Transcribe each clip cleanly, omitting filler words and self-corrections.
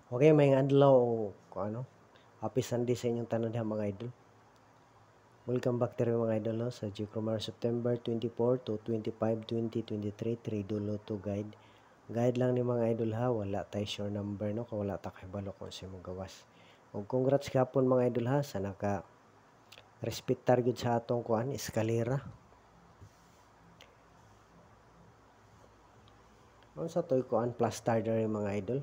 Okay, may adlaw kung ano. Happy Sunday sa inyong tanan diha mga idol. Welcome back to mga idol no, sa Gcomar September 24 to 25, 2023 3 to guide. Guide lang ni mga idol ha, wala tay sure number no, kung wala ta kay balo kung sa imong gawas. Ug congrats gapon mga idol ha sa naka respetar gyud sa atong kuan eskalera. Unsa toy kuan plaster diri mga idol?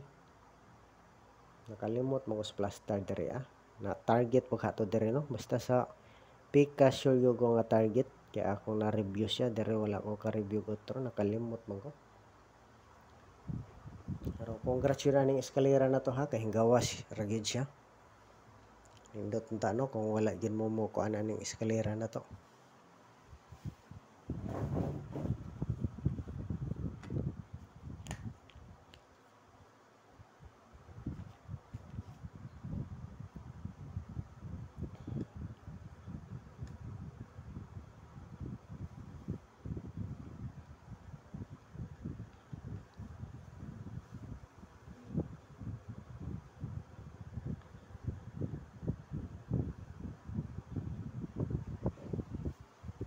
Nakalimot mo ko sa plaster diri na target po kato diri no, basta sa pika sure yo ko nga target kaya akong na-review siya dere wala ko ka-review otro nakalimot man ko. Pero congrats yun ning eskalera na to ha kay gawas ra gyud siya. Nindot unta no kung wala gid mo kuan ning eskalera na to.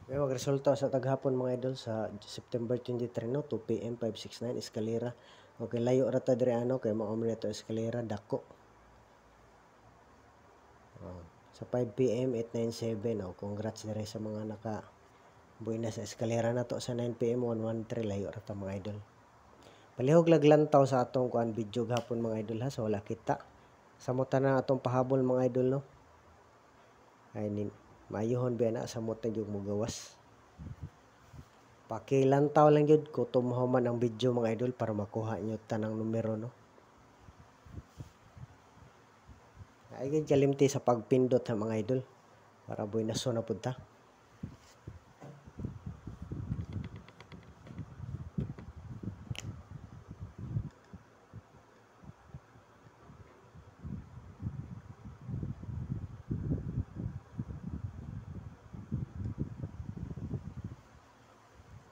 May magresulta sa taghapon mga idol sa September 23 no 2 PM 569 eskalera. Okay, layo ra ta diri ano kay mao man to eskalera dako. Sa 5 PM 897 oh, congrats diri sa mga naka buhi na sa eskalera na to sa 9 PM 113 layo ra ta mga idol. Palihog laglantaw sa atong kuan video gahapon mga idol ha sa wala kita. Sa mo tanan atong pahabol mga idol no. Ay nin maayohon ba na sa mo gyud mo gawas. Pakilantaw lang gyud ko tumhuman ang video mga idol para makuha nyo tanang numero no. Ay gyud kalimti sa pagpindot ha mga idol para buhi na so na pud ta.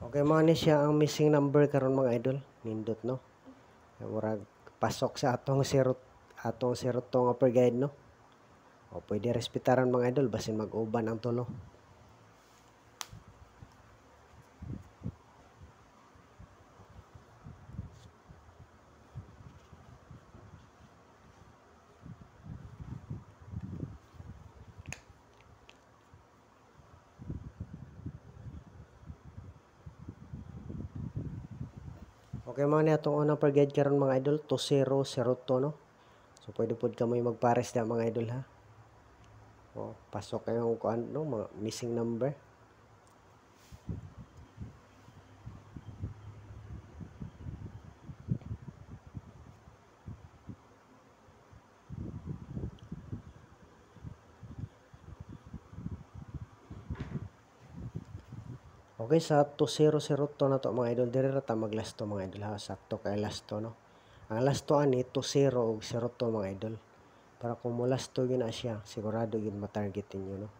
Okay, mo ni siya ang missing number karon mga idol. Nindot no. Murag pasok sa atong zero tong upper guide no. O pwede respetaran mga idol basin mag-uban ang tulo. Okay mo ni atong unang per guide karon mga idol 2002 no. So pwede pud kamoy magpares da mga idol ha. O pasok kayong kuan no mga missing number. Okay, sa 2002 na to mga idol, dire ra ta maglasto mga idol ha, sakto kay lasto no. Ang lasto ani 20 ug 02 mga idol. Para kung mo lasto gyud na siya, sigurado gyud ma-target ninyo no.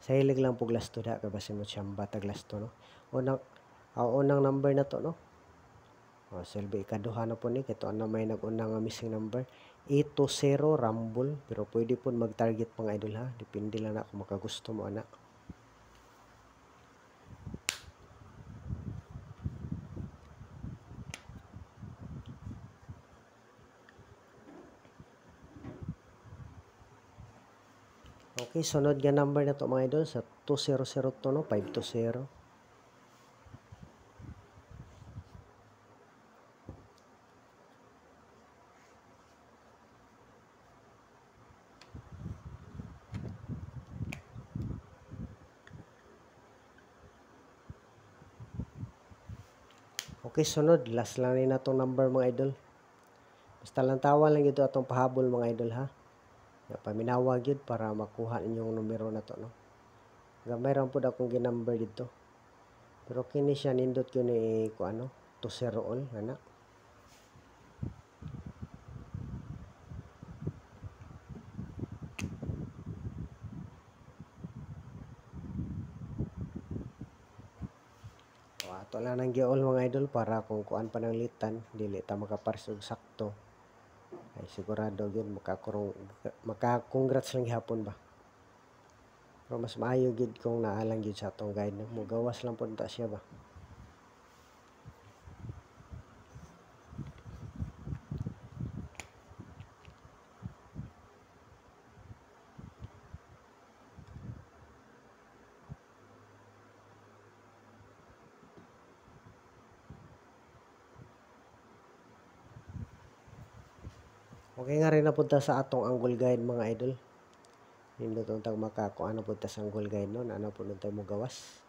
Sa hilig lang pug lasto da kay basin mo siyamba tag lasto no. Unang number na to no. O silbi ikaduha na po ni kito na may nag-una nga missing number 820 Rumble pero pwede pud mag-target mga idol ha, depende lang na kung makagusto mo ana. Okay, sunod nga number na to mga idol sa 2002 no, 520. Okay, sunod, last lang na itong number mga idol. Basta lang tawa lang ito atong pahabol mga idol ha. Paminawag yun para makuha ninyong numero na to no. Gamay ram pud akong ginumber dito. Pero kini siya nindot ko ni ko ano, to zero all ana. Ato lang nang giol mga idol para kung kuan pa ng litan, dili ta makapares og sakto. ay sigurado gyud maka-congrats lang gihapon ba. Pero mas maayo gyud kung naa lang gyud sa atong guide no. Mugawas lang pud ta siya ba. Okay nga rin na punta sa atong angle guide mga idol. Nindot untag makakuan na punta sa angle guide no, na po nun tayo mo gawas.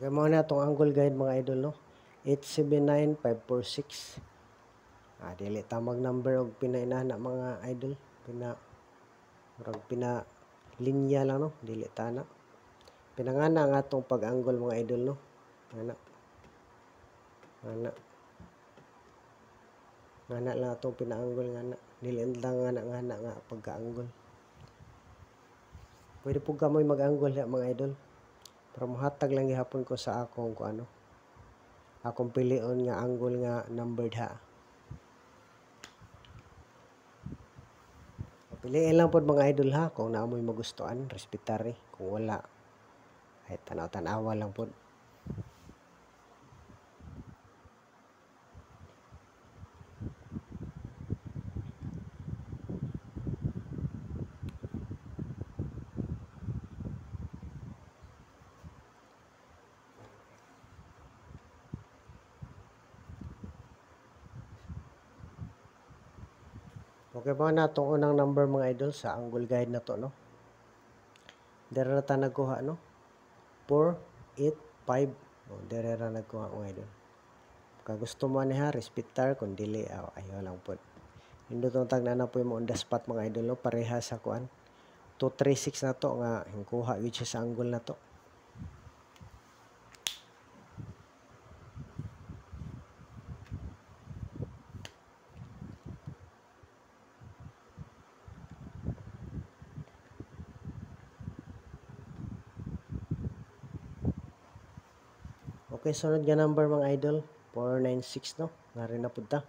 Okay, mo na itong angle guide mga idol, no? 879546. Dili tamag number og pinainana mga idol. Pina linya lang, no? Dili tana. Pinangana nga itong pag-angle mga idol, no? Ngana lang itong pina-angle ngana. Dili lang ngana nga pagka-angle. Pwede po kamoy mag-angle ya mga idol. Pero mahatag lang gihapon ko sa akong akong pilion nga angle nga numbered ha. Piliin lang po mga idol ha, kung naamoy magustuhan, respetary. Kung wala, ay tanaw-tanawa lang po. Okay pa na itong unang number mga idol sa angle guide na to, no? Dere na ta nagkuha, no? 4, 8, 5. Dere na nagkuha mga idol. Kung gusto mo niya, respitar. Kung dili, ayaw lang po. Indot ang tag na po yung on the spot mga idol, no? Pareha sa kuan. 236 na to nga hingkuha yun siya sa angle na to. Okay, sunod nga number mga idol, 496, no? Nga rin na punta.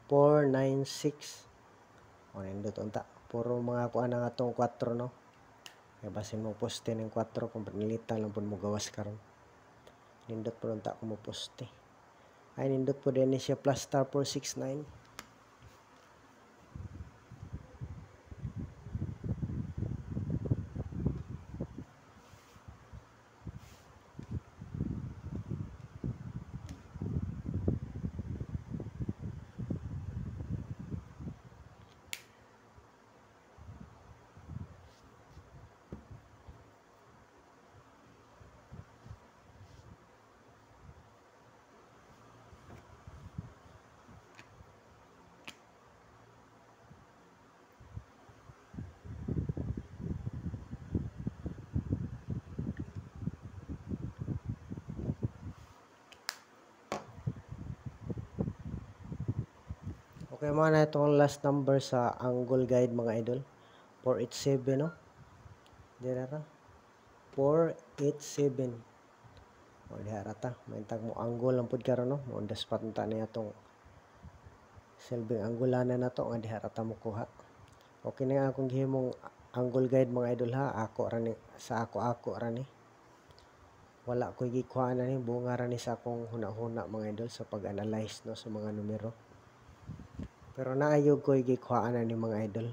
496. O, nindot unta. Puro mga kuan nga itong 4, no? Kaya basin mo poste ng 4 kung panilitan lang po mo gawas karon. Nindot po unta kung mo poste. Ay, nindot po din siya plus star 469. Okay, mga na itong last number sa angle guide mga idol. 487, no? Dira ra. 487. O, dira ta. May tag mo angle lang pud karon, no? On the spot unta niya itong silbing anggulana na to nga dira ta mo kuha. Okay na nga akong gihimong angle guide mga idol ha. Sa ako ra ni. Wala ko gikuha na ni. Bunga ra ni sa akong huna-huna mga idol sa pag-analyze, no, sa mga numero. Pero naayog ko gikuhaan na ni mga idol.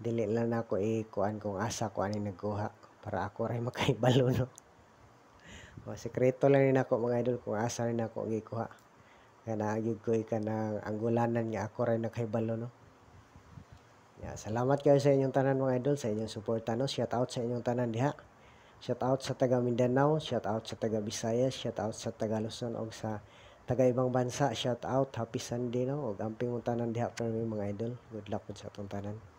Dili lang na ako ikuan kung asa ko ani nagkuha para ako ray makaibalo, no. O, sekreto lang ni nako mga idol kung asa ni nako gikuha. Kaya naayog ko kanang anggulanan nga ako ray nakaibalo, no. Salamat kayo sa inyong tanan mga idol, sa inyong suporta, no. Shout out sa inyong tanan diha. Shout out sa taga Mindanao, shout out sa taga Visayas, shout out sa taga Luzon og sa taga ibang bansa, shout out, happy Sunday no, og amping untanan diha permi mga idol. Good luck pod sa atong tanan.